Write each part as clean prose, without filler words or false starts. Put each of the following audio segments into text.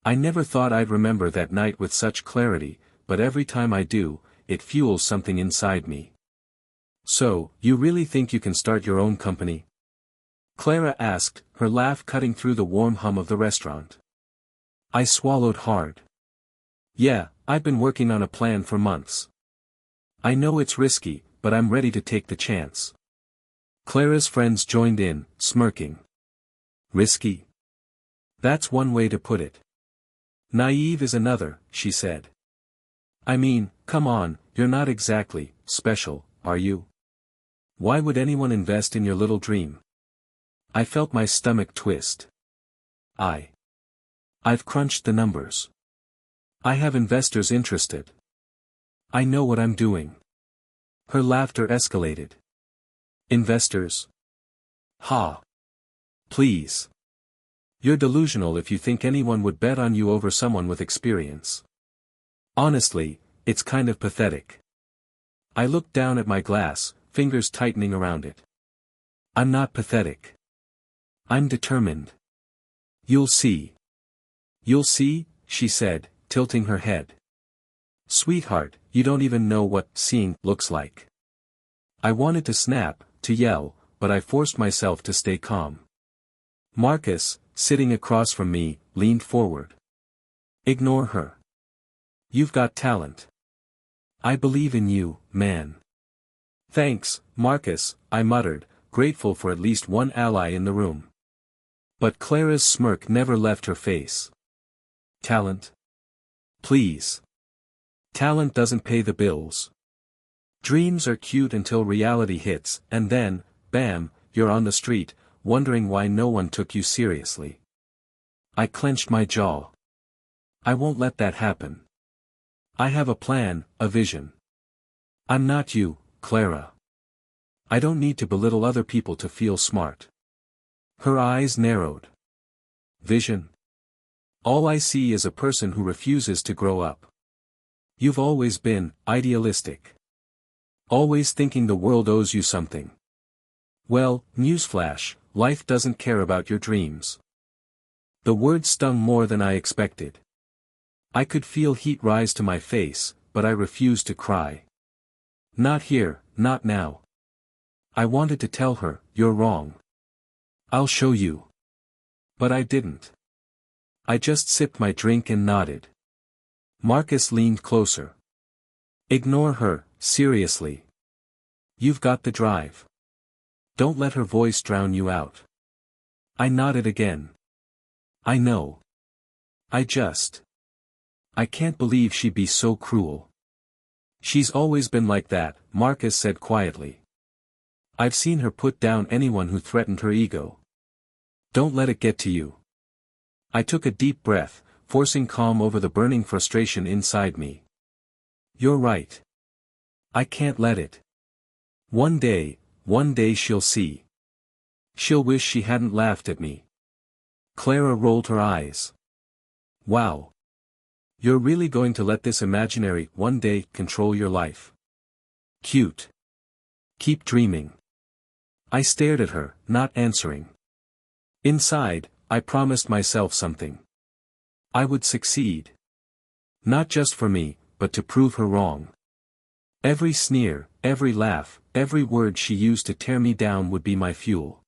I never thought I'd remember that night with such clarity, but every time I do, it fuels something inside me. So, you really think you can start your own company? Clara asked, her laugh cutting through the warm hum of the restaurant. I swallowed hard. Yeah, I've been working on a plan for months. I know it's risky, but I'm ready to take the chance. Clara's friends joined in, smirking. Risky? That's one way to put it. Naive is another, she said. I mean, come on, you're not exactly special, are you? Why would anyone invest in your little dream? I felt my stomach twist. I've crunched the numbers. I have investors interested. I know what I'm doing. Her laughter escalated. Investors? Ha! Please. You're delusional if you think anyone would bet on you over someone with experience. Honestly, it's kind of pathetic. I looked down at my glass, fingers tightening around it. I'm not pathetic. I'm determined. You'll see. You'll see, she said, tilting her head. Sweetheart, you don't even know what seeing looks like. I wanted to snap, to yell, but I forced myself to stay calm. Marcus, sitting across from me, leaned forward. Ignore her. You've got talent. I believe in you, man. Thanks, Marcus, I muttered, grateful for at least one ally in the room. But Clara's smirk never left her face. Talent? Please. Talent doesn't pay the bills. Dreams are cute until reality hits, and then, bam, you're on the street, wondering why no one took you seriously. I clenched my jaw. I won't let that happen. I have a plan, a vision. I'm not you, Clara. I don't need to belittle other people to feel smart. Her eyes narrowed. Vision? All I see is a person who refuses to grow up. You've always been idealistic. Always thinking the world owes you something. Well, newsflash, life doesn't care about your dreams. The words stung more than I expected. I could feel heat rise to my face, but I refused to cry. Not here, not now. I wanted to tell her, you're wrong. I'll show you. But I didn't. I just sipped my drink and nodded. Marcus leaned closer. Ignore her, seriously. You've got the drive. Don't let her voice drown you out. I nodded again. I know. I can't believe she'd be so cruel. She's always been like that, Marcus said quietly. I've seen her put down anyone who threatened her ego. Don't let it get to you. I took a deep breath, forcing calm over the burning frustration inside me. You're right. I can't let it. One day she'll see. She'll wish she hadn't laughed at me. Clara rolled her eyes. Wow. You're really going to let this imaginary one day control your life? Cute. Keep dreaming. I stared at her, not answering. Inside, I promised myself something. I would succeed. Not just for me, but to prove her wrong. Every sneer, every laugh, every word she used to tear me down would be my fuel.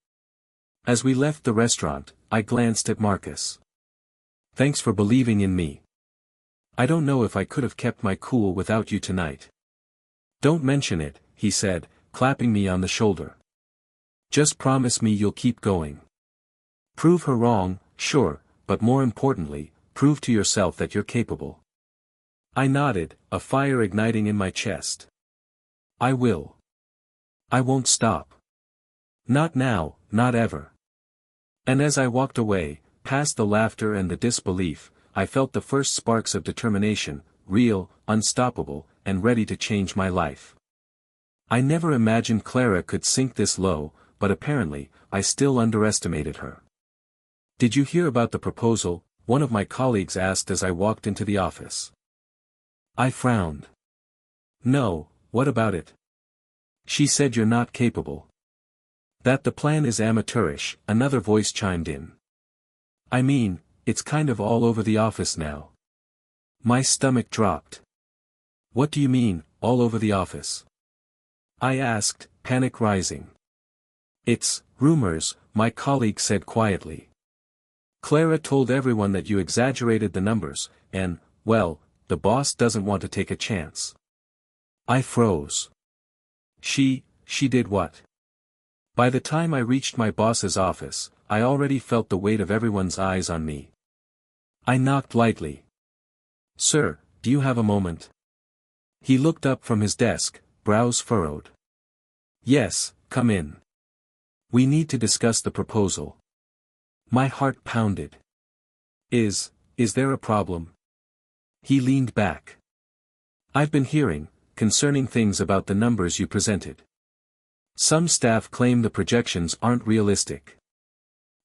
As we left the restaurant, I glanced at Marcus. Thanks for believing in me. I don't know if I could have kept my cool without you tonight. Don't mention it, he said, clapping me on the shoulder. Just promise me you'll keep going. Prove her wrong, sure, but more importantly, prove to yourself that you're capable. I nodded, a fire igniting in my chest. I will. I won't stop. Not now, not ever. And as I walked away, past the laughter and the disbelief, I felt the first sparks of determination, real, unstoppable, and ready to change my life. I never imagined Clara could sink this low, but apparently, I still underestimated her. Did you hear about the proposal? One of my colleagues asked as I walked into the office. I frowned. No, what about it? She said you're not capable. That the plan is amateurish, another voice chimed in. I mean, it's kind of all over the office now. My stomach dropped. What do you mean, all over the office? I asked, panic rising. It's rumors, my colleague said quietly. Clara told everyone that you exaggerated the numbers, and, well, the boss doesn't want to take a chance. I froze. She did what? By the time I reached my boss's office, I already felt the weight of everyone's eyes on me. I knocked lightly. Sir, do you have a moment? He looked up from his desk, brows furrowed. Yes, come in. We need to discuss the proposal. My heart pounded. Is there a problem? He leaned back. I've been hearing, concerning things about the numbers you presented. Some staff claim the projections aren't realistic.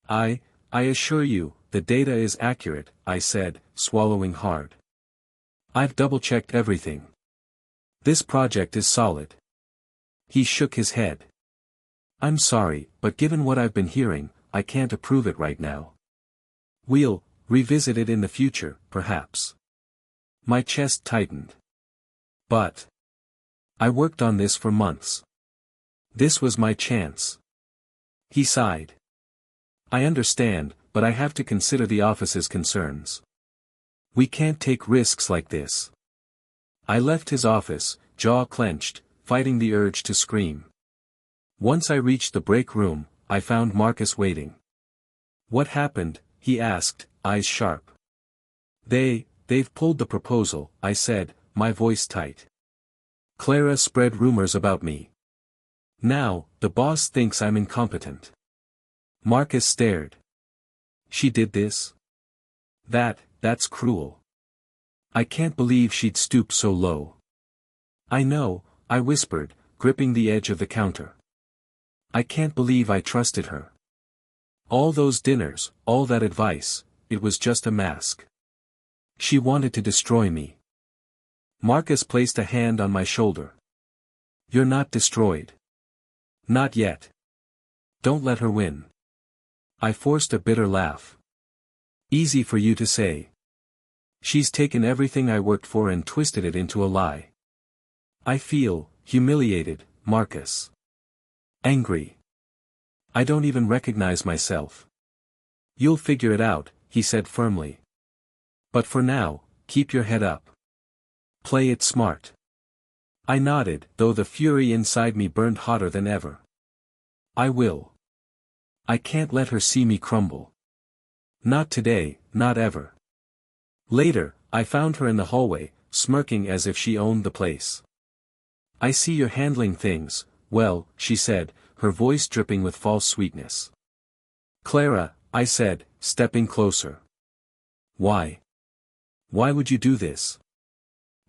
I assure you, the data is accurate, I said, swallowing hard. I've double-checked everything. This project is solid. He shook his head. I'm sorry, but given what I've been hearing, I can't approve it right now. We'll revisit it in the future, perhaps. My chest tightened. But I worked on this for months. This was my chance. He sighed. I understand, but I have to consider the office's concerns. We can't take risks like this. I left his office, jaw clenched, fighting the urge to scream. Once I reached the break room, I found Marcus waiting. What happened? He asked, eyes sharp. They've pulled the proposal, I said, my voice tight. Clara spread rumors about me. Now, the boss thinks I'm incompetent. Marcus stared. She did this? That's cruel. I can't believe she'd stoop so low. I know, I whispered, gripping the edge of the counter. I can't believe I trusted her. All those dinners, all that advice, it was just a mask. She wanted to destroy me. Marcus placed a hand on my shoulder. You're not destroyed. Not yet. Don't let her win. I forced a bitter laugh. Easy for you to say. She's taken everything I worked for and twisted it into a lie. I feel humiliated, Marcus. Angry. I don't even recognize myself. You'll figure it out, he said firmly. But for now, keep your head up. Play it smart. I nodded, though the fury inside me burned hotter than ever. I will. I can't let her see me crumble. Not today, not ever. Later, I found her in the hallway, smirking as if she owned the place. I see you're handling things, well, she said, her voice dripping with false sweetness. Clara, I said, stepping closer. Why? Why would you do this?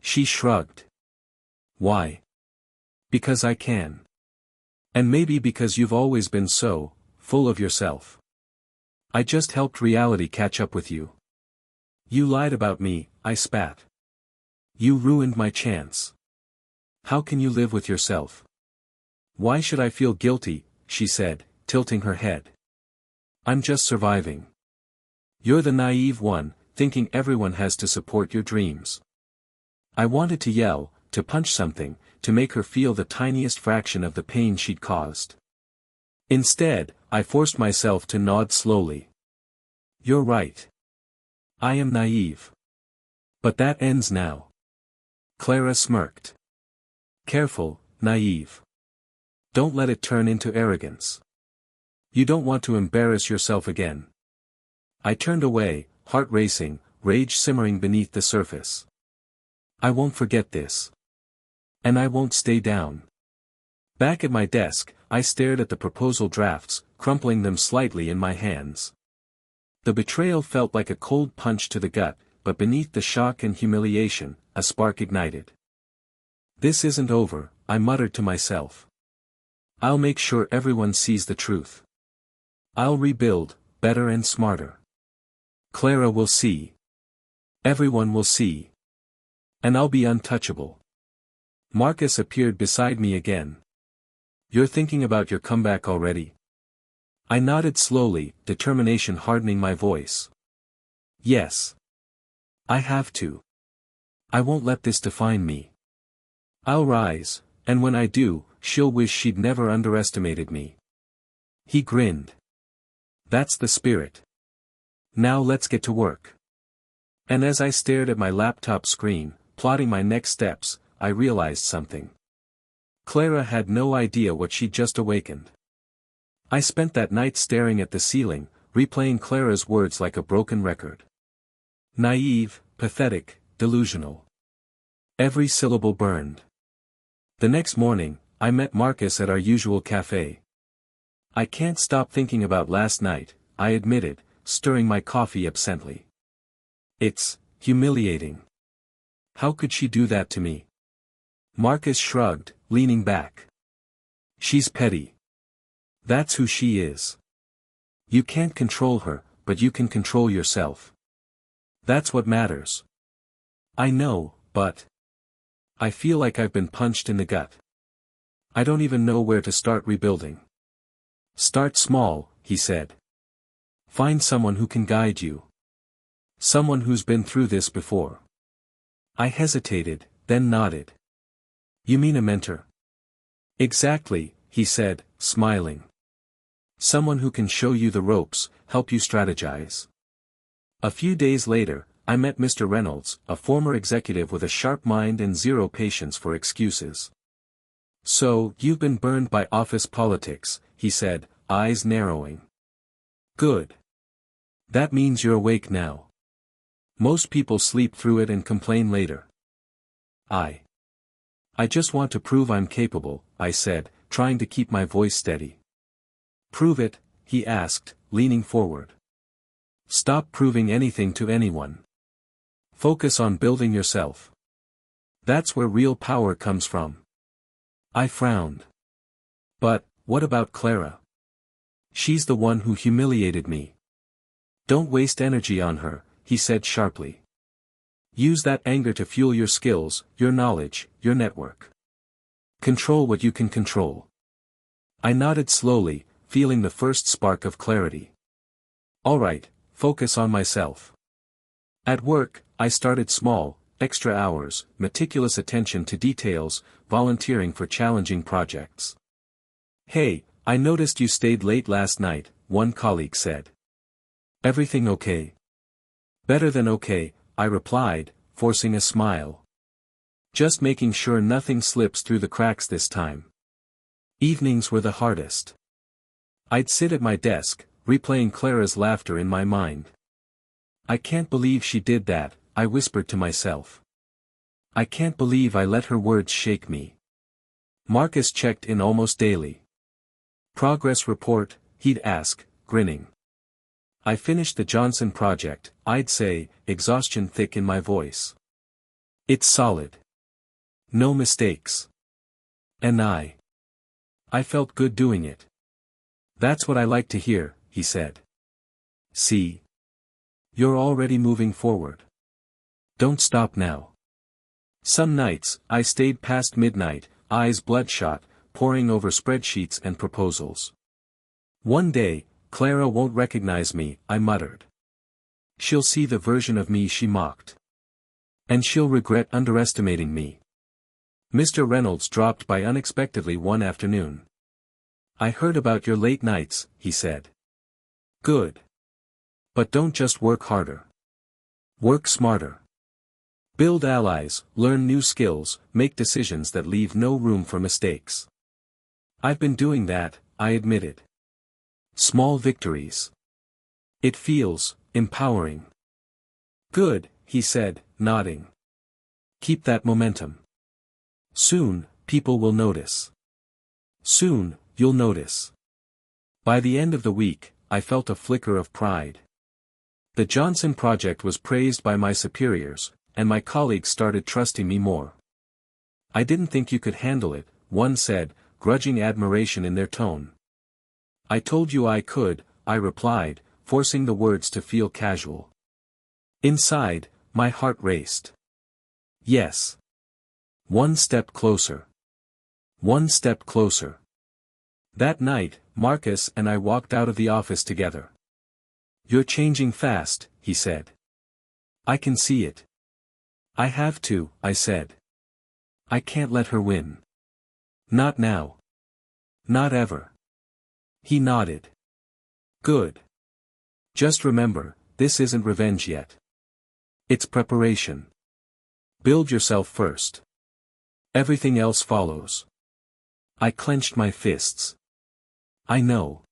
She shrugged. Why? Because I can. And maybe because you've always been so, full of yourself. I just helped reality catch up with you. You lied about me, I spat. You ruined my chance. How can you live with yourself? Why should I feel guilty, she said, tilting her head. I'm just surviving. You're the naive one, thinking everyone has to support your dreams. I wanted to yell, to punch something, to make her feel the tiniest fraction of the pain she'd caused. Instead, I forced myself to nod slowly. You're right. I am naive. But that ends now. Clara smirked. Careful, naive. Don't let it turn into arrogance. You don't want to embarrass yourself again. I turned away, heart racing, rage simmering beneath the surface. I won't forget this. And I won't stay down. Back at my desk, I stared at the proposal drafts, crumpling them slightly in my hands. The betrayal felt like a cold punch to the gut, but beneath the shock and humiliation, a spark ignited. This isn't over, I muttered to myself. I'll make sure everyone sees the truth. I'll rebuild, better and smarter. Clara will see. Everyone will see. And I'll be untouchable. Marcus appeared beside me again. You're thinking about your comeback already? I nodded slowly, determination hardening my voice. Yes. I have to. I won't let this define me. I'll rise, and when I do, she'll wish she'd never underestimated me. He grinned. That's the spirit. Now let's get to work. And as I stared at my laptop screen, plotting my next steps, I realized something. Clara had no idea what she'd just awakened. I spent that night staring at the ceiling, replaying Clara's words like a broken record. Naive, pathetic, delusional. Every syllable burned. The next morning, I met Marcus at our usual cafe. I can't stop thinking about last night, I admitted, stirring my coffee absently. It's humiliating. How could she do that to me? Marcus shrugged, leaning back. She's petty. That's who she is. You can't control her, but you can control yourself. That's what matters. I know, but I feel like I've been punched in the gut. I don't even know where to start rebuilding. Start small, he said. Find someone who can guide you. Someone who's been through this before. I hesitated, then nodded. You mean a mentor? Exactly, he said, smiling. Someone who can show you the ropes, help you strategize. A few days later, I met Mr. Reynolds, a former executive with a sharp mind and zero patience for excuses. So, you've been burned by office politics, he said, eyes narrowing. Good. That means you're awake now. Most people sleep through it and complain later. I just want to prove I'm capable, I said, trying to keep my voice steady. Prove it, he asked, leaning forward. Stop proving anything to anyone. Focus on building yourself. That's where real power comes from. I frowned. But, what about Clara? She's the one who humiliated me. Don't waste energy on her, he said sharply. Use that anger to fuel your skills, your knowledge, your network. Control what you can control. I nodded slowly, feeling the first spark of clarity. All right, focus on myself. At work, I started small, extra hours, meticulous attention to details, volunteering for challenging projects. Hey, I noticed you stayed late last night, one colleague said. Everything okay? Better than okay, I replied, forcing a smile. Just making sure nothing slips through the cracks this time. Evenings were the hardest. I'd sit at my desk, replaying Clara's laughter in my mind. I can't believe she did that, I whispered to myself. I can't believe I let her words shake me. Marcus checked in almost daily. Progress report, he'd ask, grinning. I finished the Johnson project, I'd say, exhaustion thick in my voice. It's solid. No mistakes. And I felt good doing it. That's what I like to hear, he said. See? You're already moving forward. Don't stop now. Some nights, I stayed past midnight, eyes bloodshot, poring over spreadsheets and proposals. One day, Clara won't recognize me, I muttered. She'll see the version of me she mocked. And she'll regret underestimating me. Mr. Reynolds dropped by unexpectedly one afternoon. I heard about your late nights, he said. Good. But don't just work harder. Work smarter. Build allies, learn new skills, make decisions that leave no room for mistakes. I've been doing that, I admitted. Small victories. It feels empowering. Good, he said, nodding. Keep that momentum. Soon, people will notice. Soon, you'll notice. By the end of the week, I felt a flicker of pride. The Johnson project was praised by my superiors, and my colleagues started trusting me more. I didn't think you could handle it, one said, grudging admiration in their tone. I told you I could, I replied, forcing the words to feel casual. Inside, my heart raced. Yes. One step closer. One step closer. That night, Marcus and I walked out of the office together. You're changing fast, he said. I can see it. I have to, I said. I can't let her win. Not now. Not ever. He nodded. Good. Just remember, this isn't revenge yet. It's preparation. Build yourself first. Everything else follows. I clenched my fists. I know.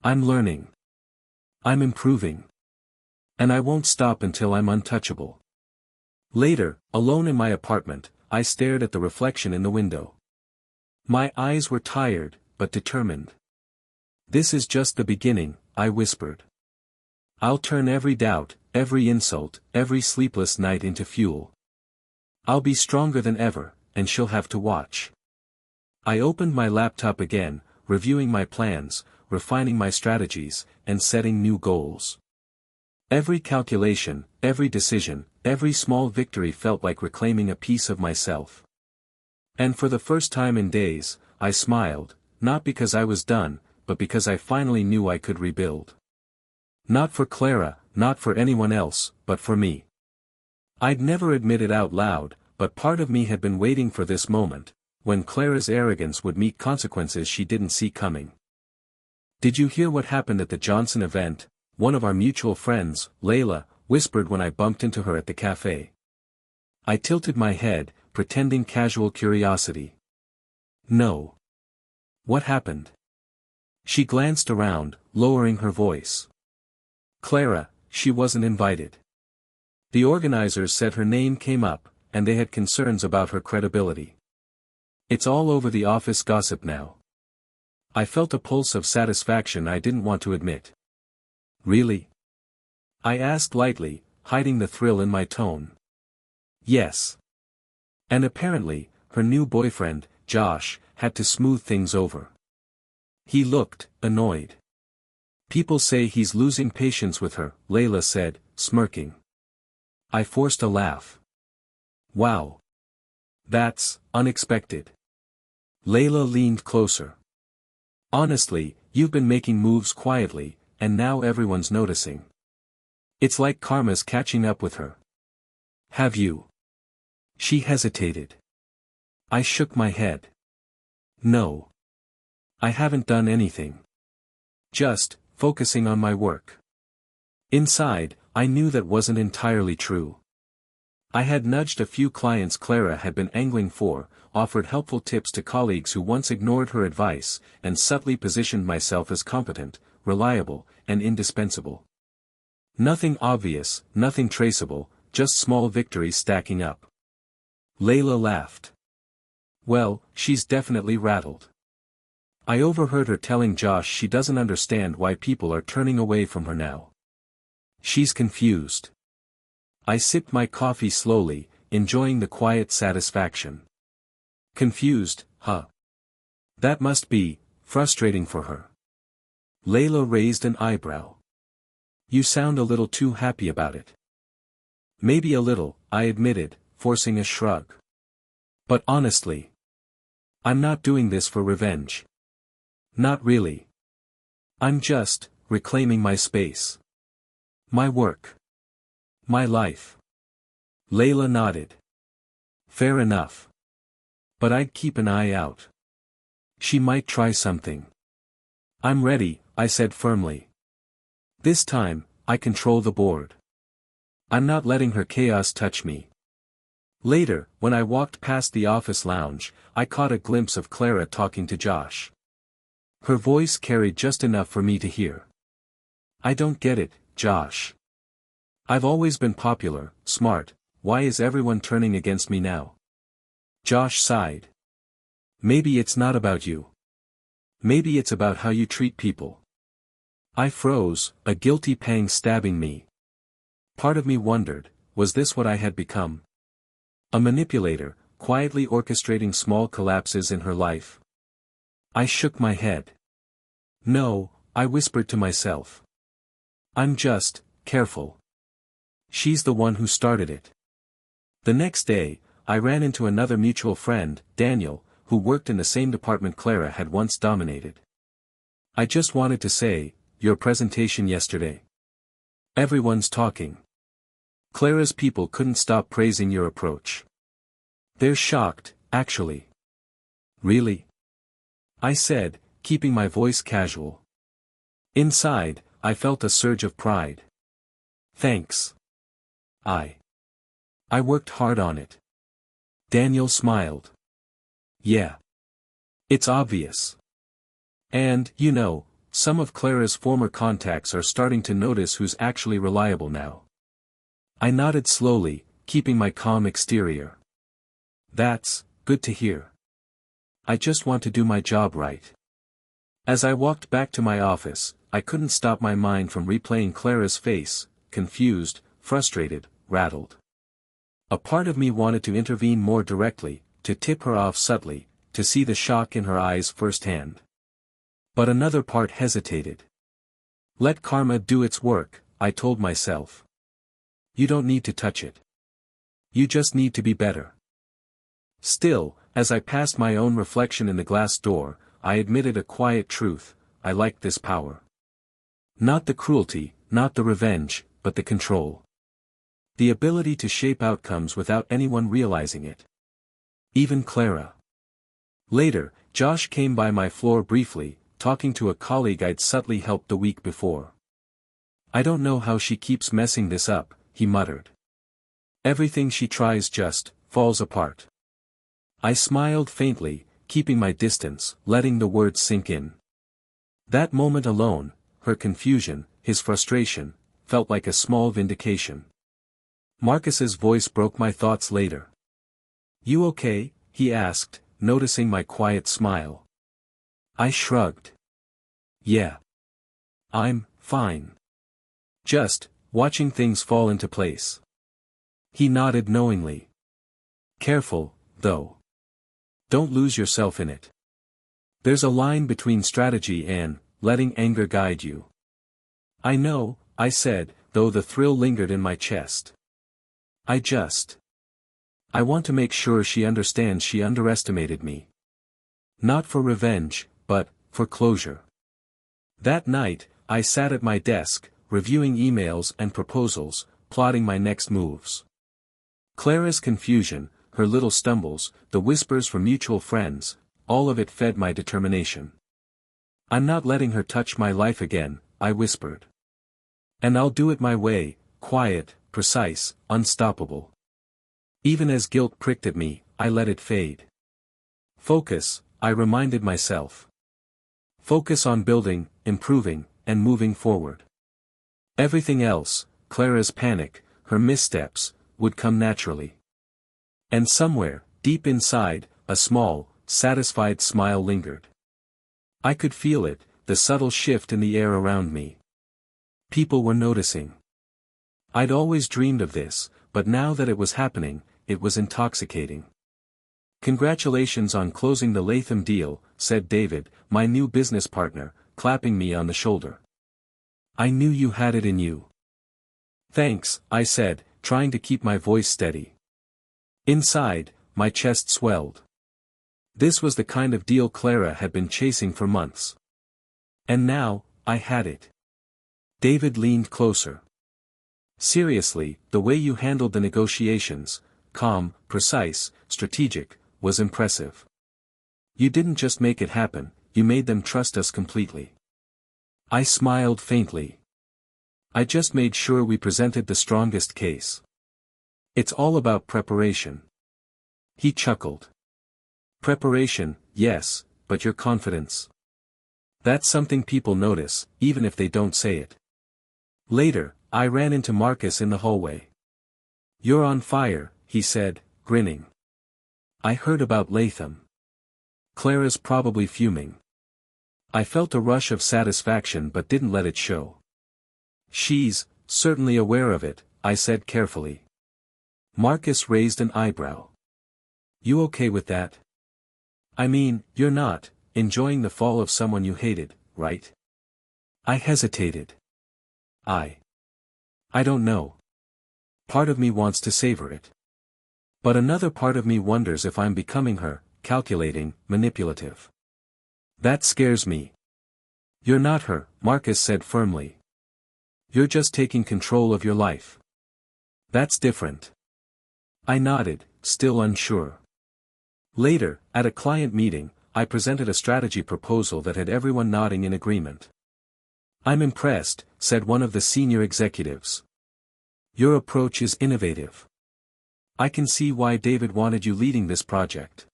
I'm learning. I'm improving. And I won't stop until I'm untouchable. Later, alone in my apartment, I stared at the reflection in the window. My eyes were tired, but determined. This is just the beginning, I whispered. I'll turn every doubt, every insult, every sleepless night into fuel. I'll be stronger than ever, and she'll have to watch. I opened my laptop again, reviewing my plans, refining my strategies, and setting new goals. Every calculation, every decision, every small victory felt like reclaiming a piece of myself. And for the first time in days, I smiled, not because I was done, but because I finally knew I could rebuild. Not for Clara, not for anyone else, but for me. I'd never admit it out loud, but part of me had been waiting for this moment, when Clara's arrogance would meet consequences she didn't see coming. Did you hear what happened at the Johnson event? One of our mutual friends, Layla, whispered when I bumped into her at the cafe. I tilted my head, pretending casual curiosity. No. What happened? She glanced around, lowering her voice. Clara, she wasn't invited. The organizers said her name came up, and they had concerns about her credibility. It's all over the office gossip now. I felt a pulse of satisfaction I didn't want to admit. Really? I asked lightly, hiding the thrill in my tone. Yes. And apparently, her new boyfriend, Josh, had to smooth things over. He looked annoyed. People say he's losing patience with her, Layla said, smirking. I forced a laugh. Wow. That's unexpected. Layla leaned closer. Honestly, you've been making moves quietly, and now everyone's noticing. It's like karma's catching up with her. Have you? She hesitated. I shook my head. No. I haven't done anything. Just, focusing on my work. Inside, I knew that wasn't entirely true. I had nudged a few clients Clara had been angling for, offered helpful tips to colleagues who once ignored her advice, and subtly positioned myself as competent, reliable, and indispensable. Nothing obvious, nothing traceable, just small victories stacking up. Layla laughed. Well, she's definitely rattled. I overheard her telling Josh she doesn't understand why people are turning away from her now. She's confused. I sipped my coffee slowly, enjoying the quiet satisfaction. Confused, huh? That must be frustrating for her. Layla raised an eyebrow. You sound a little too happy about it. Maybe a little, I admitted, forcing a shrug. But honestly, I'm not doing this for revenge. Not really. I'm just reclaiming my space. My work. My life. Layla nodded. Fair enough. But I'd keep an eye out. She might try something. I'm ready, I said firmly. This time, I control the board. I'm not letting her chaos touch me. Later, when I walked past the office lounge, I caught a glimpse of Clara talking to Josh. Her voice carried just enough for me to hear. I don't get it, Josh. I've always been popular, smart, why is everyone turning against me now? Josh sighed. Maybe it's not about you. Maybe it's about how you treat people. I froze, a guilty pang stabbing me. Part of me wondered, was this what I had become? A manipulator, quietly orchestrating small collapses in her life? I shook my head. No, I whispered to myself. I'm just careful. She's the one who started it. The next day, I ran into another mutual friend, Daniel, who worked in the same department Clara had once dominated. I just wanted to say, your presentation yesterday. Everyone's talking. Clara's people couldn't stop praising your approach. They're shocked, actually. Really? I said, keeping my voice casual. Inside, I felt a surge of pride. Thanks. I worked hard on it. Daniel smiled. Yeah. It's obvious. And, you know, some of Clara's former contacts are starting to notice who's actually reliable now. I nodded slowly, keeping my calm exterior. That's good to hear. I just want to do my job right. As I walked back to my office, I couldn't stop my mind from replaying Clara's face, confused, frustrated, rattled. A part of me wanted to intervene more directly, to tip her off subtly, to see the shock in her eyes firsthand. But another part hesitated. Let karma do its work, I told myself. You don't need to touch it. You just need to be better. Still, as I passed my own reflection in the glass door, I admitted a quiet truth: I liked this power. Not the cruelty, not the revenge, but the control. The ability to shape outcomes without anyone realizing it. Even Clara. Later, Josh came by my floor briefly, talking to a colleague I'd subtly helped the week before. I don't know how she keeps messing this up, he muttered. Everything she tries just falls apart. I smiled faintly, keeping my distance, letting the words sink in. That moment alone, her confusion, his frustration, felt like a small vindication. Marcus's voice broke my thoughts later. You okay? He asked, noticing my quiet smile. I shrugged. Yeah. I'm fine. Just watching things fall into place. He nodded knowingly. Careful, though. Don't lose yourself in it. There's a line between strategy and letting anger guide you. I know, I said, though the thrill lingered in my chest. I want to make sure she understands she underestimated me. Not for revenge, but for closure. That night, I sat at my desk, reviewing emails and proposals, plotting my next moves. Clara's confusion, her little stumbles, the whispers from mutual friends, all of it fed my determination. I'm not letting her touch my life again, I whispered. And I'll do it my way, quiet, precise, unstoppable. Even as guilt pricked at me, I let it fade. Focus, I reminded myself. Focus on building, improving, and moving forward. Everything else, Clara's panic, her missteps, would come naturally. And somewhere, deep inside, a small, satisfied smile lingered. I could feel it, the subtle shift in the air around me. People were noticing. I'd always dreamed of this, but now that it was happening, it was intoxicating. Congratulations on closing the Latham deal, said David, my new business partner, clapping me on the shoulder. I knew you had it in you. Thanks, I said, trying to keep my voice steady. Inside, my chest swelled. This was the kind of deal Clara had been chasing for months. And now, I had it. David leaned closer. Seriously, the way you handled the negotiations, calm, precise, strategic, was impressive. You didn't just make it happen, you made them trust us completely. I smiled faintly. I just made sure we presented the strongest case. It's all about preparation. He chuckled. Preparation, yes, but your confidence. That's something people notice, even if they don't say it. Later, I ran into Marcus in the hallway. You're on fire, he said, grinning. I heard about Latham. Clara's probably fuming. I felt a rush of satisfaction but didn't let it show. She's certainly aware of it, I said carefully. Marcus raised an eyebrow. You okay with that? I mean, you're not enjoying the fall of someone you hated, right? I hesitated. I don't know. Part of me wants to savor it. But another part of me wonders if I'm becoming her, calculating, manipulative. That scares me. You're not her, Marcus said firmly. You're just taking control of your life. That's different. I nodded, still unsure. Later, at a client meeting, I presented a strategy proposal that had everyone nodding in agreement. "I'm impressed," said one of the senior executives. "Your approach is innovative. I can see why David wanted you leading this project."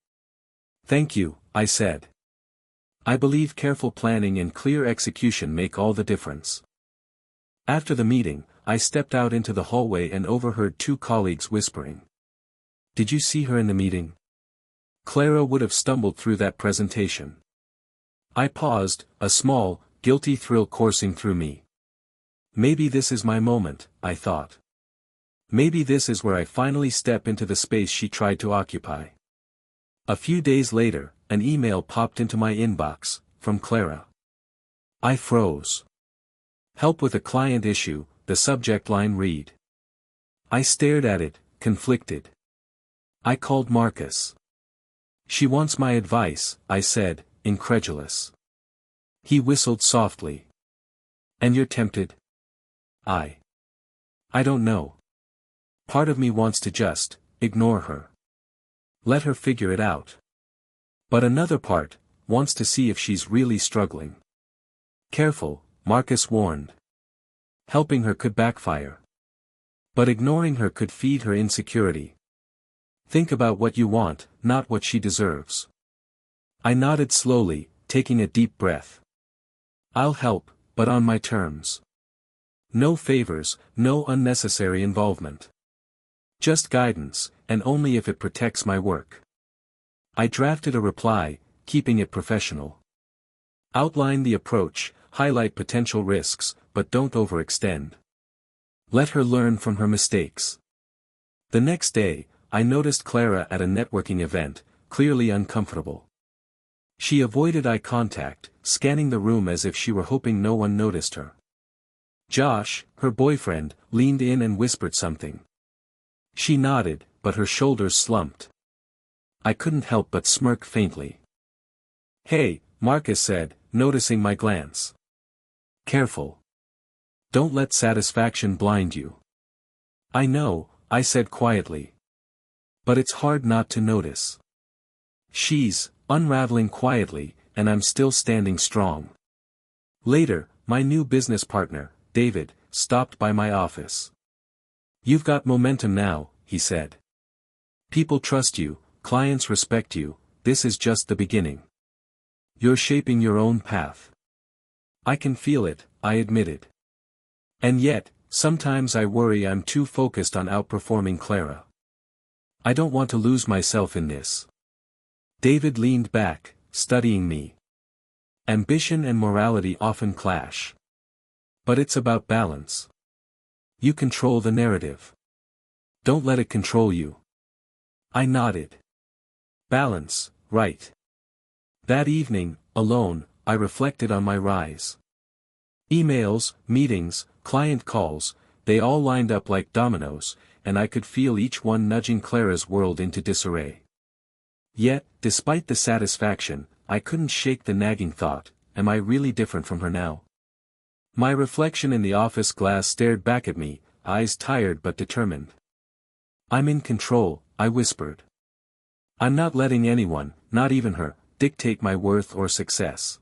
"Thank you," I said. "I believe careful planning and clear execution make all the difference." After the meeting, I stepped out into the hallway and overheard two colleagues whispering. "Did you see her in the meeting? Clara would have stumbled through that presentation." I paused, a small, guilty thrill coursing through me. Maybe this is my moment, I thought. Maybe this is where I finally step into the space she tried to occupy. A few days later, an email popped into my inbox, from Clara. I froze. "Help with a client issue," the subject line read. I stared at it, conflicted. "I called Marcus." "She wants my advice," I said, incredulous. He whistled softly. "And you're tempted?" I don't know. Part of me wants to just ignore her. Let her figure it out. But another part wants to see if she's really struggling. "Careful," Marcus warned. Helping her could backfire. But ignoring her could feed her insecurity. "Think about what you want, not what she deserves." I nodded slowly, taking a deep breath. "I'll help, but on my terms. No favors, no unnecessary involvement. Just guidance, and only if it protects my work." I drafted a reply, keeping it professional. "Outline the approach, highlight potential risks, but don't overextend. Let her learn from her mistakes." The next day, I noticed Clara at a networking event, clearly uncomfortable. She avoided eye contact, scanning the room as if she were hoping no one noticed her. Josh, her boyfriend, leaned in and whispered something. She nodded, but her shoulders slumped. I couldn't help but smirk faintly. "Hey," Marcus said, noticing my glance. "Careful. Don't let satisfaction blind you." "I know," I said quietly. "But it's hard not to notice. She's unraveling quietly, and I'm still standing strong." Later, my new business partner, David, stopped by my office. "You've got momentum now," he said. "People trust you, clients respect you, this is just the beginning. You're shaping your own path." "I can feel it," I admitted. "And yet, sometimes I worry I'm too focused on outperforming Clara. I don't want to lose myself in this." David leaned back, studying me. "Ambition and morality often clash. But it's about balance. You control the narrative. Don't let it control you." I nodded. Balance, right. That evening, alone, I reflected on my rise. Emails, meetings, client calls, they all lined up like dominoes, and I could feel each one nudging Clara's world into disarray. Yet, despite the satisfaction, I couldn't shake the nagging thought, am I really different from her now? My reflection in the office glass stared back at me, eyes tired but determined. "I'm in control," I whispered. "I'm not letting anyone, not even her, dictate my worth or success."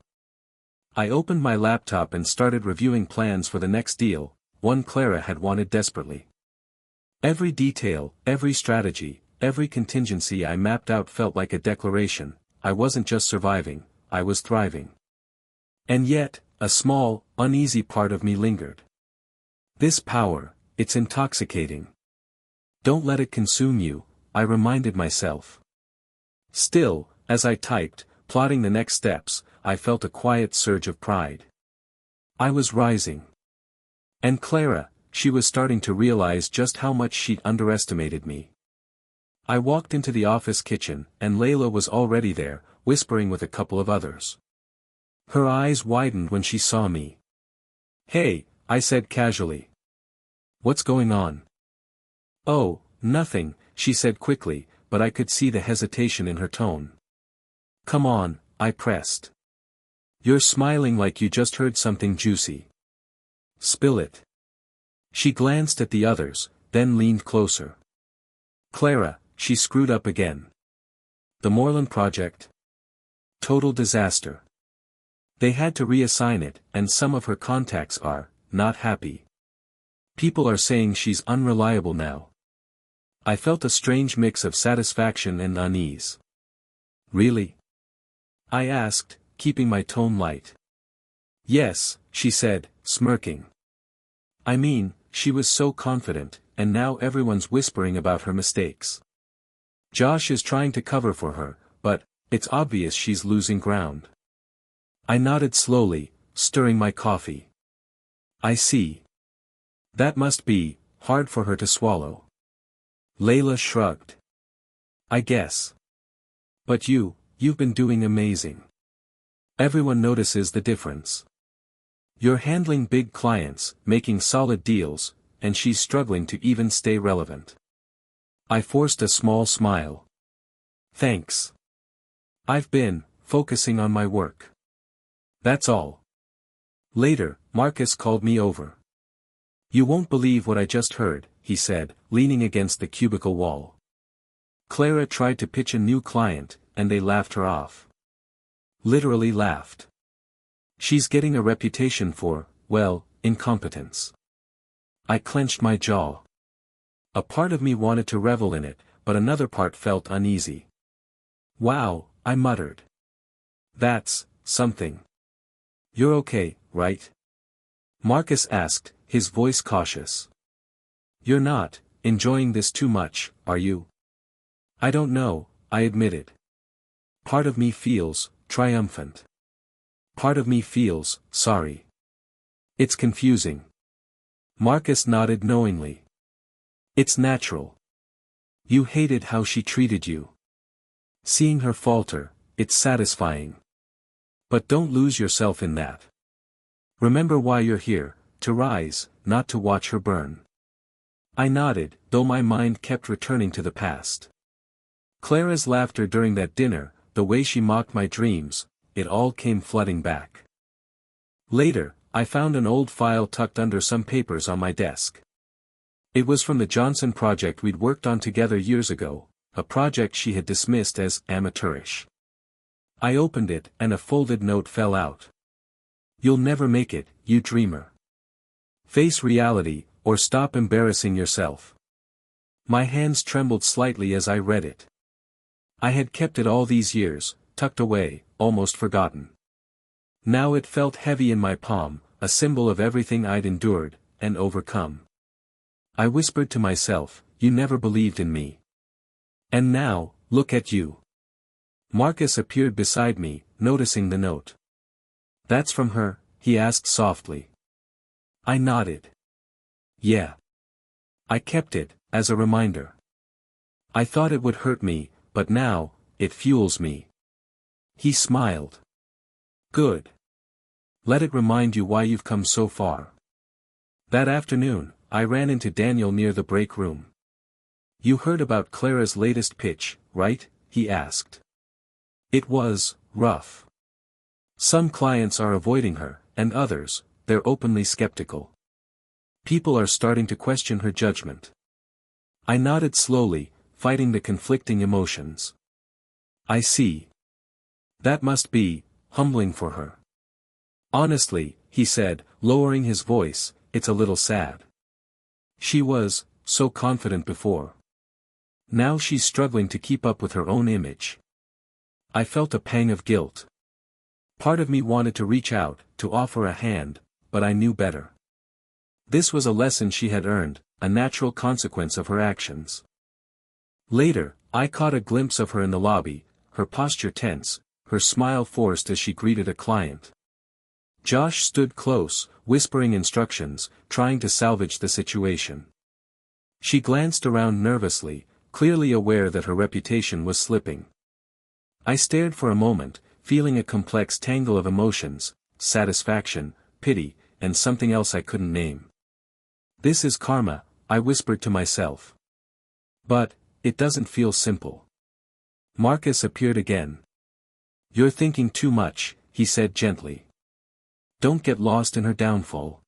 I opened my laptop and started reviewing plans for the next deal, one Clara had wanted desperately. Every detail, every strategy, every contingency I mapped out felt like a declaration. I wasn't just surviving, I was thriving. And yet, a small, uneasy part of me lingered. This power, it's intoxicating. Don't let it consume you, I reminded myself. Still, as I typed, plotting the next steps, I felt a quiet surge of pride. I was rising. And Clara, she was starting to realize just how much she'd underestimated me. I walked into the office kitchen, and Layla was already there, whispering with a couple of others. Her eyes widened when she saw me. "Hey," I said casually. "What's going on?" "Oh, nothing," she said quickly, but I could see the hesitation in her tone. "Come on," I pressed. "You're smiling like you just heard something juicy. Spill it." She glanced at the others, then leaned closer. Clara, she screwed up again. The Moreland project? Total disaster. They had to reassign it, and some of her contacts are not happy. People are saying she's unreliable now. I felt a strange mix of satisfaction and unease. Really? I asked, keeping my tone light. Yes, she said, smirking. I mean, she was so confident, and now everyone's whispering about her mistakes. Josh is trying to cover for her, but it's obvious she's losing ground. I nodded slowly, stirring my coffee. I see. That must be hard for her to swallow. Layla shrugged. I guess. But you've been doing amazing. Everyone notices the difference. You're handling big clients, making solid deals, and she's struggling to even stay relevant. I forced a small smile. Thanks. I've been focusing on my work. That's all. Later, Marcus called me over. You won't believe what I just heard, he said, leaning against the cubicle wall. Clara tried to pitch a new client, and they laughed her off. Literally laughed. She's getting a reputation for, well, incompetence. I clenched my jaw. A part of me wanted to revel in it, but another part felt uneasy. Wow, I muttered. That's something. You're okay, right? Marcus asked, his voice cautious. You're not enjoying this too much, are you? I don't know, I admitted. Part of me feels triumphant. Part of me feels sorry. It's confusing. Marcus nodded knowingly. It's natural. You hated how she treated you. Seeing her falter, it's satisfying. But don't lose yourself in that. Remember why you're here, to rise, not to watch her burn. I nodded, though my mind kept returning to the past. Clara's laughter during that dinner, the way she mocked my dreams, it all came flooding back. Later, I found an old file tucked under some papers on my desk. It was from the Johnson project we'd worked on together years ago, a project she had dismissed as amateurish. I opened it, and a folded note fell out. You'll never make it, you dreamer. Face reality, or stop embarrassing yourself. My hands trembled slightly as I read it. I had kept it all these years, tucked away, almost forgotten. Now it felt heavy in my palm, a symbol of everything I'd endured, and overcome. I whispered to myself, you never believed in me. And now, look at you. Marcus appeared beside me, noticing the note. That's from her, he asked softly. I nodded. Yeah. I kept it, as a reminder. I thought it would hurt me, but now, it fuels me. He smiled. Good. Let it remind you why you've come so far. That afternoon, I ran into Daniel near the break room. You heard about Clara's latest pitch, right? He asked. It was rough. Some clients are avoiding her, and others, they're openly skeptical. People are starting to question her judgment. I nodded slowly, fighting the conflicting emotions. I see. That must be humbling for her. Honestly, he said, lowering his voice, it's a little sad. She was so confident before. Now she's struggling to keep up with her own image. I felt a pang of guilt. Part of me wanted to reach out, to offer a hand, but I knew better. This was a lesson she had earned, a natural consequence of her actions. Later, I caught a glimpse of her in the lobby, her posture tense, her smile forced as she greeted a client. Josh stood close, whispering instructions, trying to salvage the situation. She glanced around nervously, clearly aware that her reputation was slipping. I stared for a moment, feeling a complex tangle of emotions, satisfaction, pity, and something else I couldn't name. This is karma, I whispered to myself. But, it doesn't feel simple. Marcus appeared again. You're thinking too much, he said gently. Don't get lost in her downfall.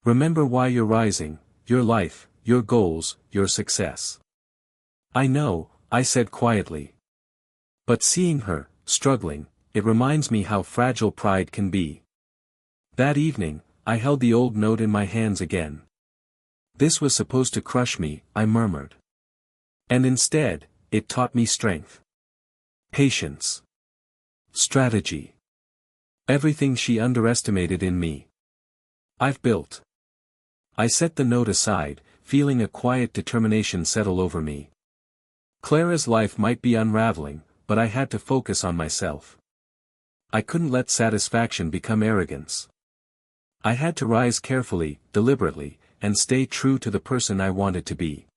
Remember why you're rising, your life, your goals, your success. I know, I said quietly. But seeing her, struggling, it reminds me how fragile pride can be. That evening, I held the old note in my hands again. This was supposed to crush me, I murmured. And instead, it taught me strength. Patience. Strategy. Everything she underestimated in me. I've built. I set the note aside, feeling a quiet determination settle over me. Clara's life might be unraveling, but I had to focus on myself. I couldn't let satisfaction become arrogance. I had to rise carefully, deliberately, and stay true to the person I wanted to be.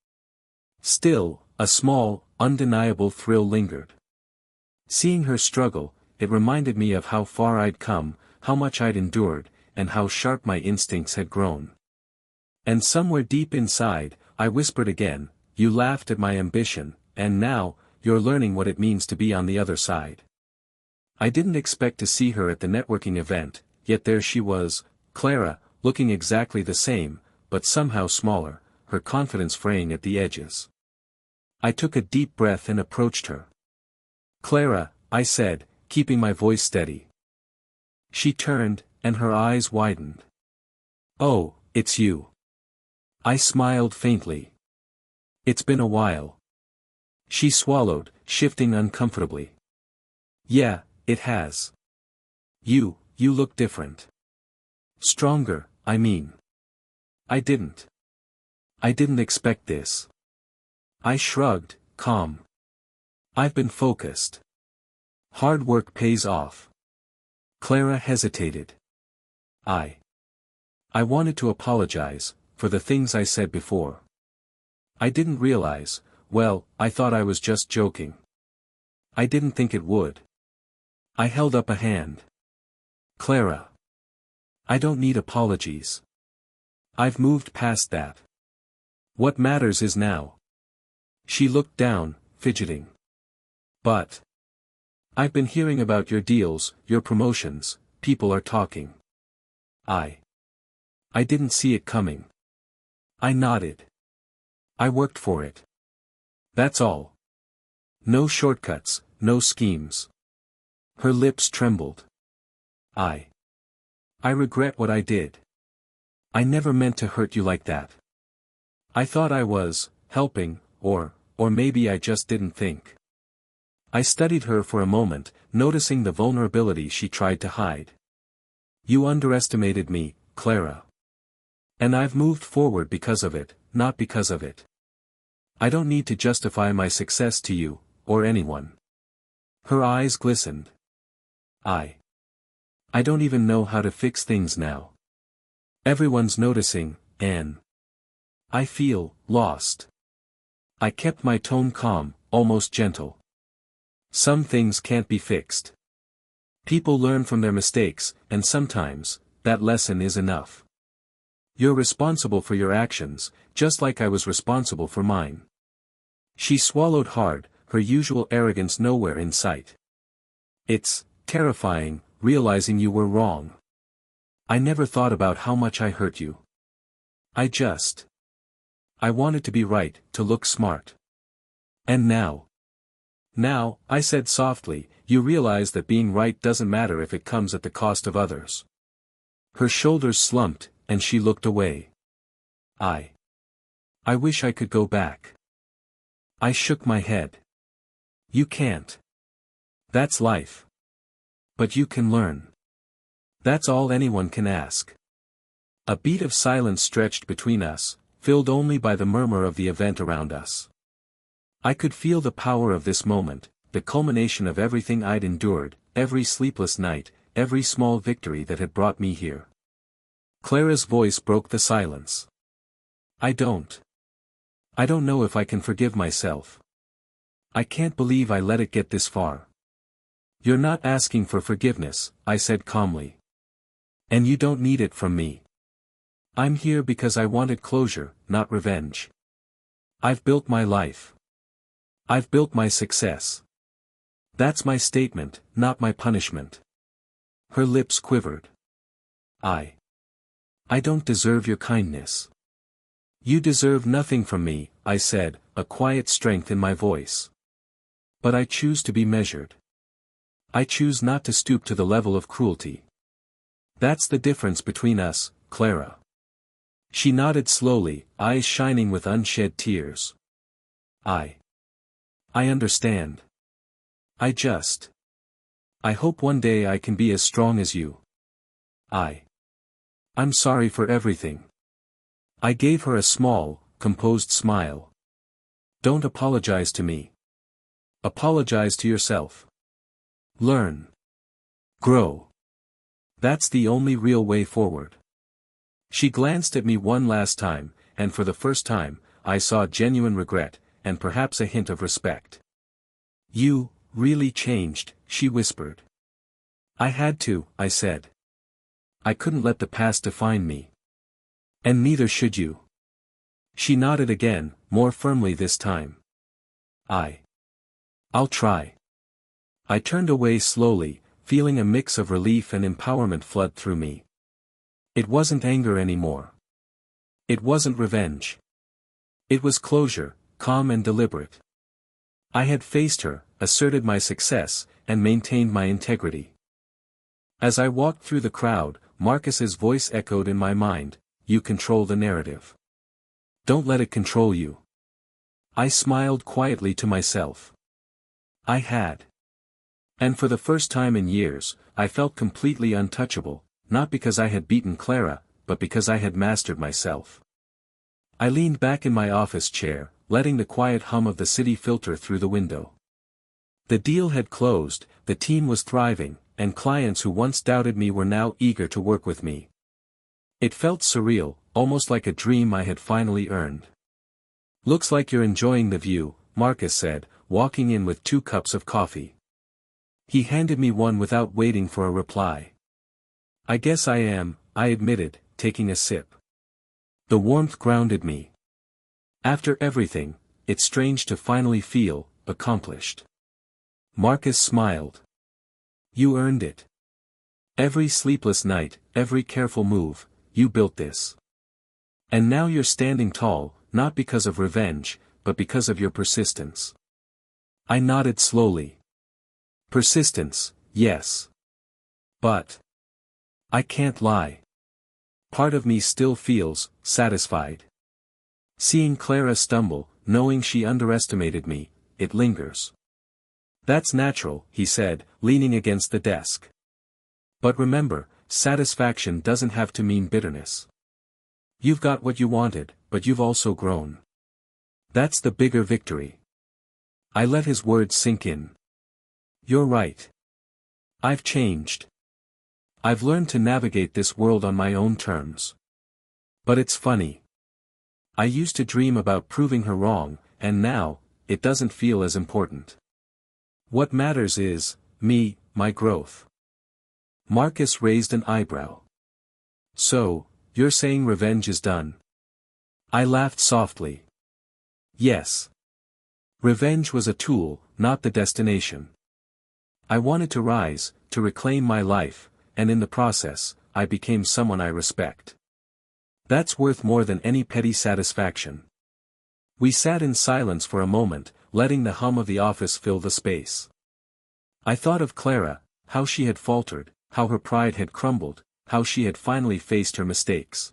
Still, a small, undeniable thrill lingered. Seeing her struggle, it reminded me of how far I'd come, how much I'd endured, and how sharp my instincts had grown. And somewhere deep inside, I whispered again, you laughed at my ambition, and now, you're learning what it means to be on the other side. I didn't expect to see her at the networking event, yet there she was, Clara, looking exactly the same, but somehow smaller, her confidence fraying at the edges. I took a deep breath and approached her. Clara, I said, keeping my voice steady. She turned, and her eyes widened. Oh, it's you. I smiled faintly. It's been a while. She swallowed, shifting uncomfortably. Yeah, it has. You look different. Stronger, I mean. I didn't expect this. I shrugged, calm. I've been focused. Hard work pays off. Clara hesitated. I wanted to apologize, for the things I said before. I didn't realize, well, I thought I was just joking. I didn't think it would. I held up a hand. Clara. I don't need apologies. I've moved past that. What matters is now. She looked down, fidgeting. But I've been hearing about your deals, your promotions, people are talking. I didn't see it coming. I nodded. I worked for it. That's all. No shortcuts, no schemes. Her lips trembled. I regret what I did. I never meant to hurt you like that. I thought I was helping, or maybe I just didn't think. I studied her for a moment, noticing the vulnerability she tried to hide. You underestimated me, Clara. And I've moved forward because of it, not because of it. I don't need to justify my success to you, or anyone. Her eyes glistened. I don't even know how to fix things now. Everyone's noticing, and I feel lost. I kept my tone calm, almost gentle. Some things can't be fixed. People learn from their mistakes, and sometimes, that lesson is enough. You're responsible for your actions, just like I was responsible for mine. She swallowed hard, her usual arrogance nowhere in sight. It's terrifying, realizing you were wrong. I never thought about how much I hurt you. I wanted to be right, to look smart. And now, I said softly, you realize that being right doesn't matter if it comes at the cost of others. Her shoulders slumped, and she looked away. I wish I could go back. I shook my head. You can't. That's life. But you can learn. That's all anyone can ask. A beat of silence stretched between us, filled only by the murmur of the event around us. I could feel the power of this moment, the culmination of everything I'd endured, every sleepless night, every small victory that had brought me here. Clara's voice broke the silence. I don't know if I can forgive myself. I can't believe I let it get this far. You're not asking for forgiveness, I said calmly. And you don't need it from me. I'm here because I wanted closure, not revenge. I've built my life. I've built my success. That's my statement, not my punishment. Her lips quivered. I don't deserve your kindness. You deserve nothing from me, I said, a quiet strength in my voice. But I choose to be measured. I choose not to stoop to the level of cruelty. That's the difference between us, Clara. She nodded slowly, eyes shining with unshed tears. I understand. I hope one day I can be as strong as you. I'm sorry for everything. I gave her a small, composed smile. Don't apologize to me. Apologize to yourself. Learn. Grow. That's the only real way forward. She glanced at me one last time, and for the first time, I saw genuine regret, and perhaps a hint of respect. You, really changed, she whispered. I had to, I said. I couldn't let the past define me. And neither should you. She nodded again, more firmly this time. I'll try. I turned away slowly, feeling a mix of relief and empowerment flood through me. It wasn't anger anymore. It wasn't revenge. It was closure, calm and deliberate. I had faced her, asserted my success, and maintained my integrity. As I walked through the crowd, Marcus's voice echoed in my mind, you control the narrative. Don't let it control you. I smiled quietly to myself. I had. And for the first time in years, I felt completely untouchable, not because I had beaten Clara, but because I had mastered myself. I leaned back in my office chair, letting the quiet hum of the city filter through the window. The deal had closed, the team was thriving, and clients who once doubted me were now eager to work with me. It felt surreal, almost like a dream I had finally earned. Looks like you're enjoying the view, Marcus said, walking in with 2 cups of coffee. He handed me one without waiting for a reply. I guess I am, I admitted, taking a sip. The warmth grounded me. After everything, it's strange to finally feel accomplished. Marcus smiled. You earned it. Every sleepless night, every careful move, you built this. And now you're standing tall, not because of revenge, but because of your persistence. I nodded slowly. Persistence, yes. But I can't lie. Part of me still feels satisfied. Seeing Clara stumble, knowing she underestimated me, it lingers. That's natural, he said, leaning against the desk. But remember, satisfaction doesn't have to mean bitterness. You've got what you wanted, but you've also grown. That's the bigger victory. I let his words sink in. You're right. I've changed. I've learned to navigate this world on my own terms. But it's funny. I used to dream about proving her wrong, and now, it doesn't feel as important. What matters is, me, my growth. Marcus raised an eyebrow. So, you're saying revenge is done? I laughed softly. Yes. Revenge was a tool, not the destination. I wanted to rise, to reclaim my life, and in the process, I became someone I respect. That's worth more than any petty satisfaction. We sat in silence for a moment, letting the hum of the office fill the space. I thought of Clara, how she had faltered, how her pride had crumbled, how she had finally faced her mistakes.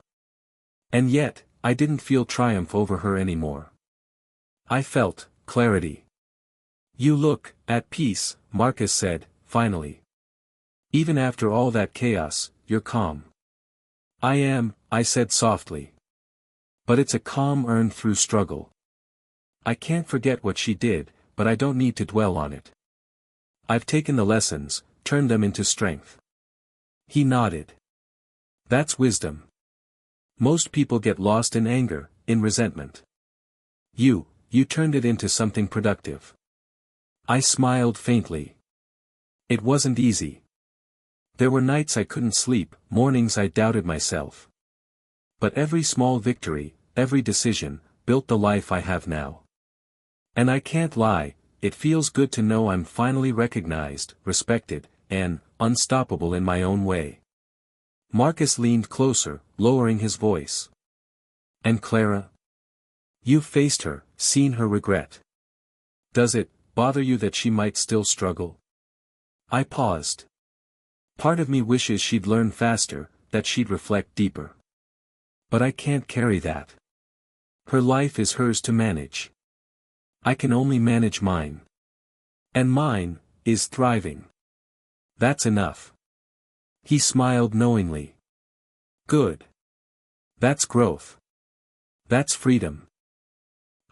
And yet, I didn't feel triumph over her anymore. I felt clarity. You look at peace, Marcus said, finally. Even after all that chaos, you're calm. I am, I said softly. But it's a calm earned through struggle. I can't forget what she did, but I don't need to dwell on it. I've taken the lessons, turned them into strength. He nodded. That's wisdom. Most people get lost in anger, in resentment. You turned it into something productive. I smiled faintly. It wasn't easy. There were nights I couldn't sleep, mornings I doubted myself. But every small victory, every decision, built the life I have now. And I can't lie, it feels good to know I'm finally recognized, respected, and unstoppable in my own way. Marcus leaned closer, lowering his voice. And Clara? You've faced her, seen her regret. Does it bother you that she might still struggle? I paused. Part of me wishes she'd learn faster, that she'd reflect deeper. But I can't carry that. Her life is hers to manage. I can only manage mine. And mine is thriving. That's enough. He smiled knowingly. Good. That's growth. That's freedom.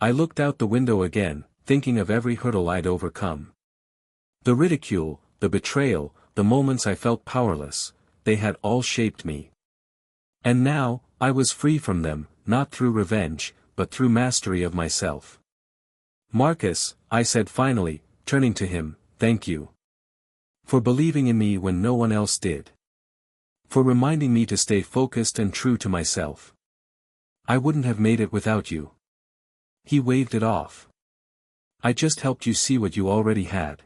I looked out the window again, thinking of every hurdle I'd overcome. The ridicule, the betrayal, the moments I felt powerless, they had all shaped me. And now, I was free from them, not through revenge, but through mastery of myself. Marcus, I said finally, turning to him, thank you. For believing in me when no one else did. For reminding me to stay focused and true to myself. I wouldn't have made it without you. He waved it off. I just helped you see what you already had.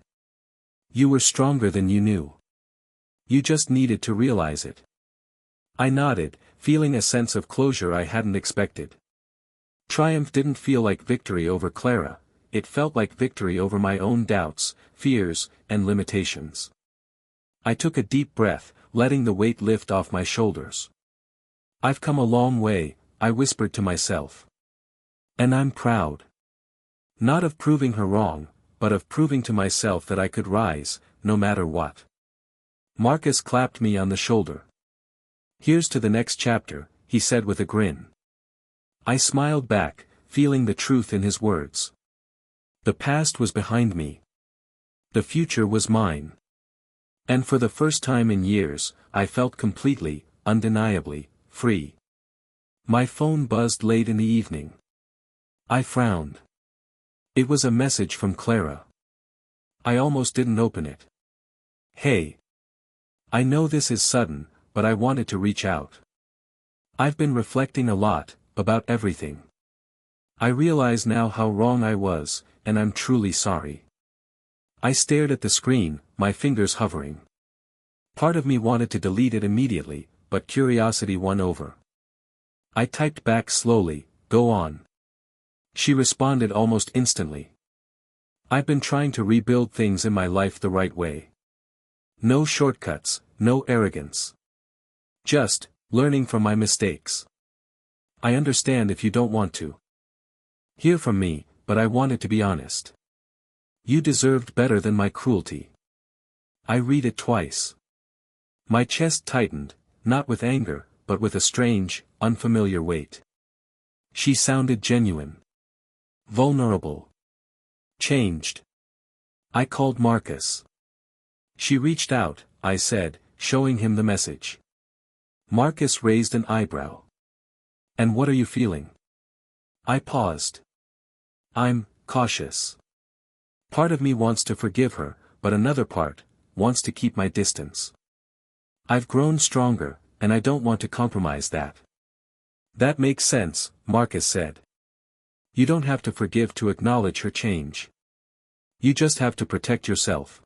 You were stronger than you knew. You just needed to realize it. I nodded, feeling a sense of closure I hadn't expected. Triumph didn't feel like victory over Clara, it felt like victory over my own doubts, fears, and limitations. I took a deep breath, letting the weight lift off my shoulders. I've come a long way, I whispered to myself. And I'm proud. Not of proving her wrong, but of proving to myself that I could rise, no matter what. Marcus clapped me on the shoulder. Here's to the next chapter, he said with a grin. I smiled back, feeling the truth in his words. The past was behind me. The future was mine. And for the first time in years, I felt completely, undeniably, free. My phone buzzed late in the evening. I frowned. It was a message from Clara. I almost didn't open it. Hey. I know this is sudden, but I wanted to reach out. I've been reflecting a lot, about everything. I realize now how wrong I was, and I'm truly sorry. I stared at the screen, my fingers hovering. Part of me wanted to delete it immediately, but curiosity won over. I typed back slowly, go on. She responded almost instantly. I've been trying to rebuild things in my life the right way. No shortcuts, no arrogance. Just, learning from my mistakes. I understand if you don't want to hear from me, but I wanted to be honest. You deserved better than my cruelty. I read it twice. My chest tightened, not with anger, but with a strange, unfamiliar weight. She sounded genuine. Vulnerable. Changed. I called Marcus. She reached out, I said, showing him the message. Marcus raised an eyebrow. And what are you feeling? I paused. I'm cautious. Part of me wants to forgive her, but another part wants to keep my distance. I've grown stronger, and I don't want to compromise that. That makes sense, Marcus said. You don't have to forgive to acknowledge her change. You just have to protect yourself.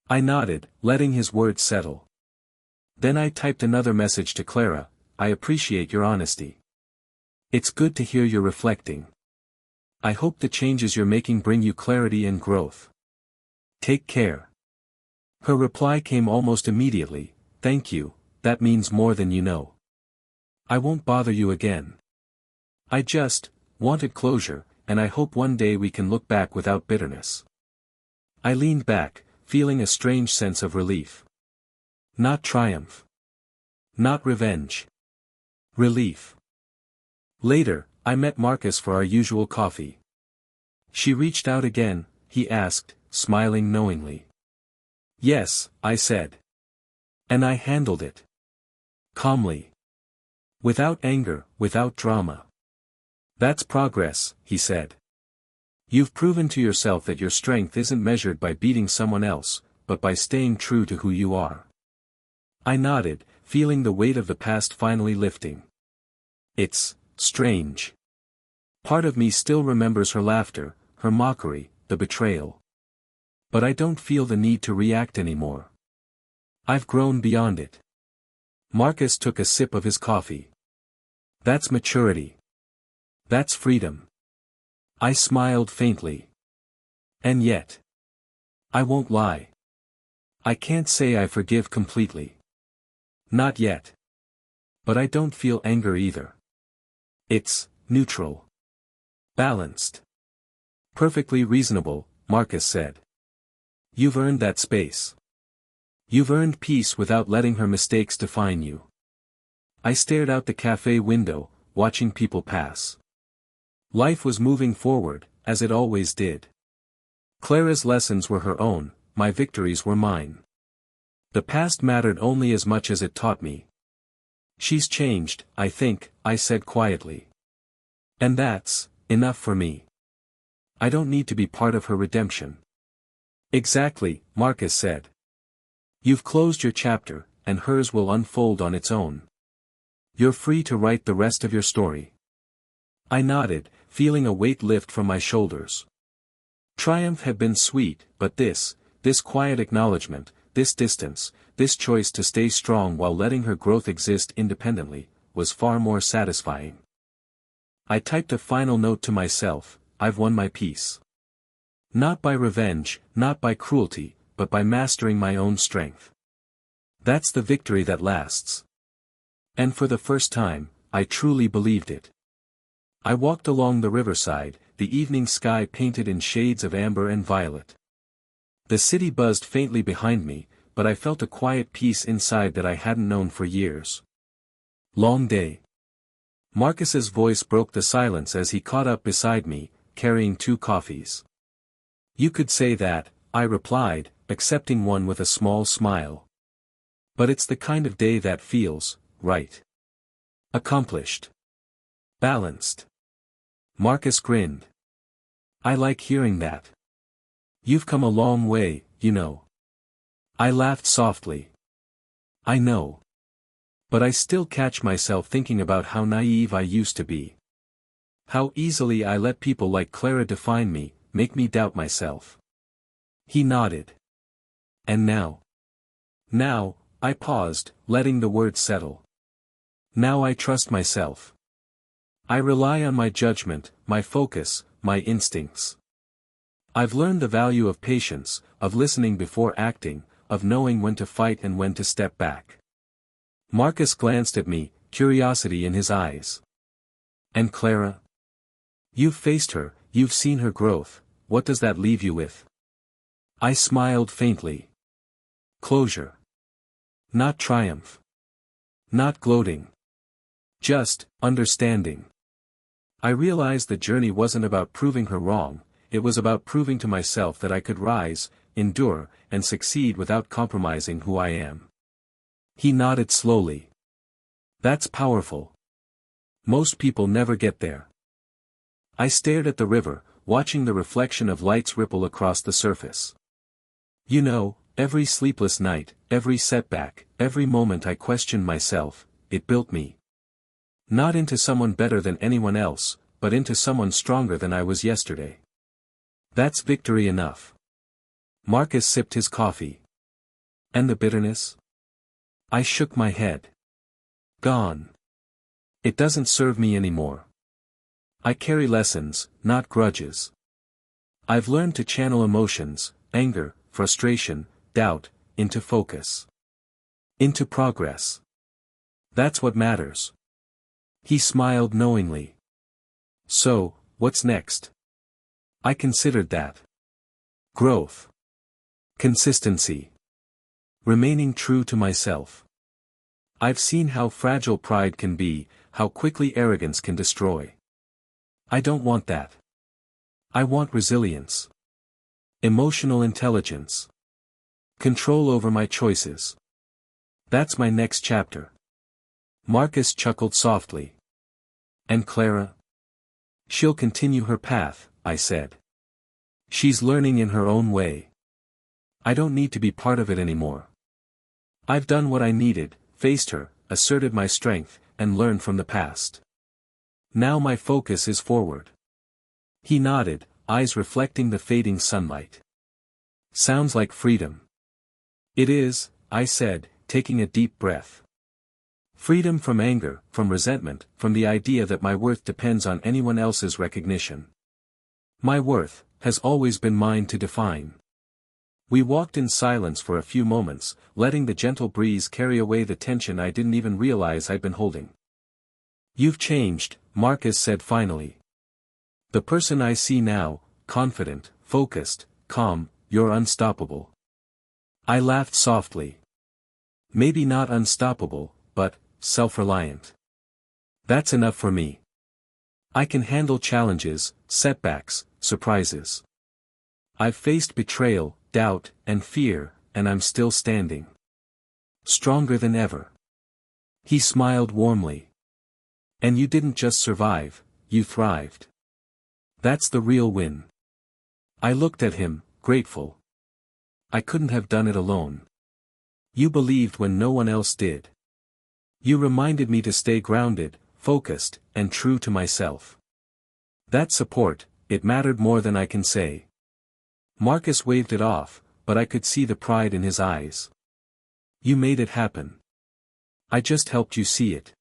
I nodded, letting his words settle. Then I typed another message to Clara, I appreciate your honesty. It's good to hear you're reflecting. I hope the changes you're making bring you clarity and growth. Take care. Her reply came almost immediately, thank you, that means more than you know. I won't bother you again. I just wanted closure, and I hope one day we can look back without bitterness. I leaned back, feeling a strange sense of relief. Not triumph. Not revenge. Relief. Later, I met Marcus for our usual coffee. She reached out again, he asked, smiling knowingly. Yes, I said. And I handled it. Calmly. Without anger, without drama. That's progress, he said. You've proven to yourself that your strength isn't measured by beating someone else, but by staying true to who you are. I nodded, feeling the weight of the past finally lifting. It's strange. Part of me still remembers her laughter, her mockery, the betrayal. But I don't feel the need to react anymore. I've grown beyond it. Marcus took a sip of his coffee. That's maturity. That's freedom. I smiled faintly. And yet. I won't lie. I can't say I forgive completely. Not yet. But I don't feel anger either. It's neutral. Balanced. Perfectly reasonable, Marcus said. You've earned that space. You've earned peace without letting her mistakes define you. I stared out the cafe window, watching people pass. Life was moving forward, as it always did. Clara's lessons were her own, my victories were mine. The past mattered only as much as it taught me. She's changed, I think, I said quietly. And that's enough for me. I don't need to be part of her redemption. Exactly, Marcus said. You've closed your chapter, and hers will unfold on its own. You're free to write the rest of your story. I nodded, feeling a weight lift from my shoulders. Triumph had been sweet, but this quiet acknowledgement, this distance, this choice to stay strong while letting her growth exist independently, was far more satisfying. I typed a final note to myself, I've won my peace. Not by revenge, not by cruelty, but by mastering my own strength. That's the victory that lasts. And for the first time, I truly believed it. I walked along the riverside, the evening sky painted in shades of amber and violet. The city buzzed faintly behind me, but I felt a quiet peace inside that I hadn't known for years. Long day. Marcus's voice broke the silence as he caught up beside me, carrying 2 coffees. You could say that, I replied, accepting one with a small smile. But it's the kind of day that feels right. Accomplished. Balanced. Marcus grinned. I like hearing that. You've come a long way, you know. I laughed softly. I know. But I still catch myself thinking about how naive I used to be. How easily I let people like Clara define me, make me doubt myself. He nodded. And now? Now, I paused, letting the words settle. Now I trust myself. I rely on my judgment, my focus, my instincts. I've learned the value of patience, of listening before acting, of knowing when to fight and when to step back. Marcus glanced at me, curiosity in his eyes. And Clara? You've faced her, you've seen her growth, what does that leave you with? I smiled faintly. Closure. Not triumph. Not gloating. Just understanding. I realized the journey wasn't about proving her wrong, it was about proving to myself that I could rise, endure, and succeed without compromising who I am. He nodded slowly. That's powerful. Most people never get there. I stared at the river, watching the reflection of lights ripple across the surface. You know, every sleepless night, every setback, every moment I questioned myself, it built me. Not into someone better than anyone else, but into someone stronger than I was yesterday. That's victory enough. Marcus sipped his coffee. And the bitterness? I shook my head. Gone. It doesn't serve me anymore. I carry lessons, not grudges. I've learned to channel emotions, anger, frustration, doubt, into focus. Into progress. That's what matters. He smiled knowingly. So, what's next? I considered that. Growth. Consistency. Remaining true to myself. I've seen how fragile pride can be, how quickly arrogance can destroy. I don't want that. I want resilience. Emotional intelligence. Control over my choices. That's my next chapter. Marcus chuckled softly. And Clara? She'll continue her path, I said. She's learning in her own way. I don't need to be part of it anymore. I've done what I needed, faced her, asserted my strength, and learned from the past. Now my focus is forward. He nodded, eyes reflecting the fading sunlight. Sounds like freedom. It is, I said, taking a deep breath. Freedom from anger, from resentment, from the idea that my worth depends on anyone else's recognition. My worth has always been mine to define. We walked in silence for a few moments, letting the gentle breeze carry away the tension I didn't even realize I'd been holding. "You've changed," Marcus said finally. "The person I see now, confident, focused, calm, you're unstoppable." I laughed softly. "Maybe not unstoppable, but self-reliant. That's enough for me. I can handle challenges, setbacks, surprises. I've faced betrayal, doubt, and fear, and I'm still standing. Stronger than ever." He smiled warmly. "And you didn't just survive, you thrived. That's the real win." I looked at him, grateful. I couldn't have done it alone. You believed when no one else did. You reminded me to stay grounded, focused, and true to myself. That support, it mattered more than I can say. Marcus waved it off, but I could see the pride in his eyes. "You made it happen. I just helped you see it."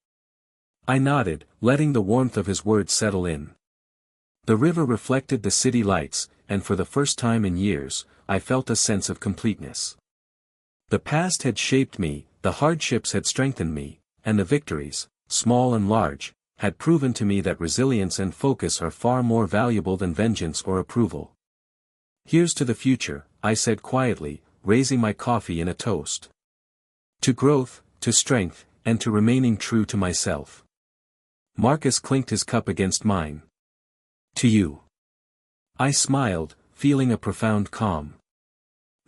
I nodded, letting the warmth of his words settle in. The river reflected the city lights, and for the first time in years, I felt a sense of completeness. The past had shaped me, the hardships had strengthened me, and the victories, small and large, had proven to me that resilience and focus are far more valuable than vengeance or approval. "Here's to the future," I said quietly, raising my coffee in a toast. "To growth, to strength, and to remaining true to myself." Marcus clinked his cup against mine. "To you." I smiled, feeling a profound calm.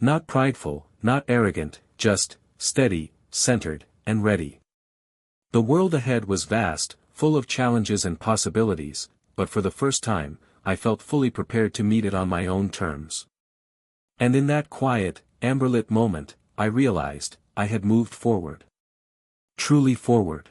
Not prideful, not arrogant, just steady, centered, and ready. The world ahead was vast, full of challenges and possibilities, but for the first time, I felt fully prepared to meet it on my own terms. And in that quiet, amber-lit moment, I realized, I had moved forward. Truly forward.